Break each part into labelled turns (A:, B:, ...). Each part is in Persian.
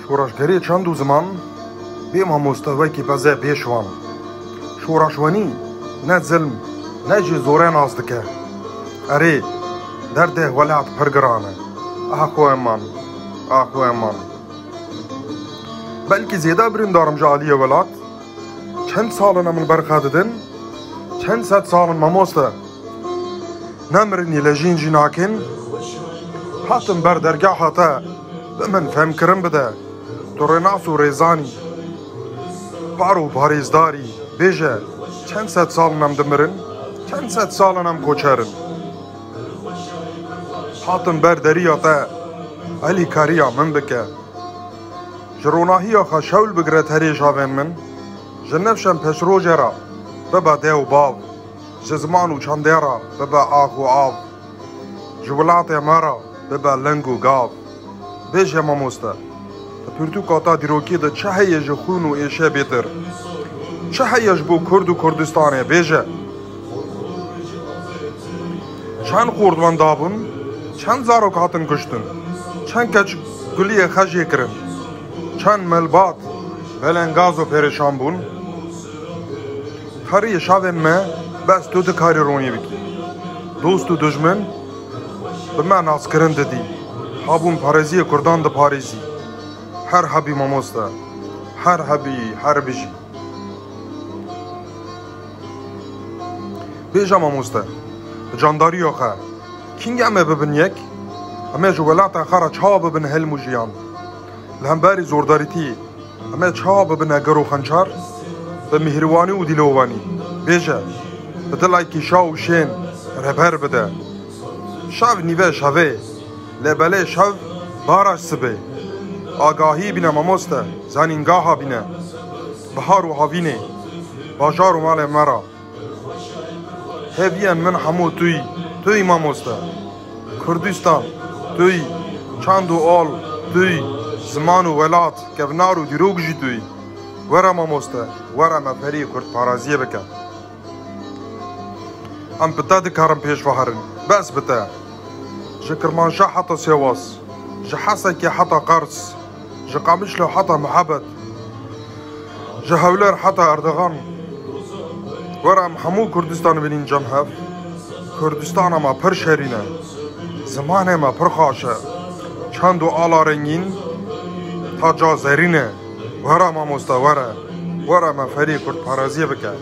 A: شورشگری چند و زمان بیم هموستوی که پزه پیشوان شورشوانی نه ظلم نه جی زوره نازدکه اره درده ولعت پرگرانه آخو امان بلکه زیده بریندارم جالی ولات چند سالن من برخاددن چند ست سالن مموسته نمرنی لجین جناکن حتم بر درگاه حتا من فهم کرم بده تو رناس و ریزانی پارو پاریزداری بیجه چند ست سالنم دمرن چند ست سالنم کوچرن حتم بر دریاتا علی کاریا من بکه جروناهی آخا شول بگرد هریش آوین من جنفشم پش روژه را ببا دیو باو جزمان و چنده را ببا آخ و آو جولات مارا ببا لنگ و گاو بیجه ماموسته پرتو کاتا دیروکی ده چه هیج خون و ایشه بیتر چه هیج بو کرد و کردستانه بیجه چند خوردوان دابون چند زارو کاتن کشتن چند کچ گلی خجی کرن چند ملبات بلنگاز و پریشان بون خری شاوین ما بس تو دکاری رونی بکی دوست و دجمن به من ناز کرن ددی هابون پارزی کردان ده پارزی هر حبی ماموسته هر حبی هر بجی بیجا ماموسته جانداری آخه کینگ امه ببن یک امه جوالات خارا چها ببن هلم و جیان لهمباری زورداریتی امه چها ببن اگر و خنچار به مهروانی و دیلوانی بیجه به دلای که شاو شین ربر بده شاو نیوه شاوه لبله شاو باراش سبه آگاهی بینه ماموسته زنینگاها بینه بهار و هاوینه باجار و مال مرا هفین من همو توی ماموسته کردستان توی چند و آل توی زمان و ولات کبنار و دیروگ جی توی ورا ماموسته ورا مفری کرد پارازیه بکن ام بتا دکارم پیش وحرن بس بتا جکرمان جا حتا سواس جحاسا کی حتا قرص جقامش له حتا محبت جهولر حتا اردغان ورا همو کردستان بینین جمهف کردستان ما پر شرینه زمان ما پر خاشه چند و آلا رنگین تا جا زرینه ورا ما مستوره ورا ما فری کرد پارازیه بکن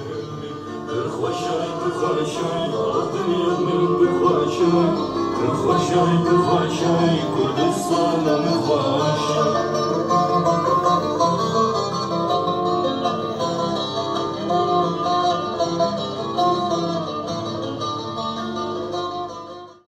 B: Ты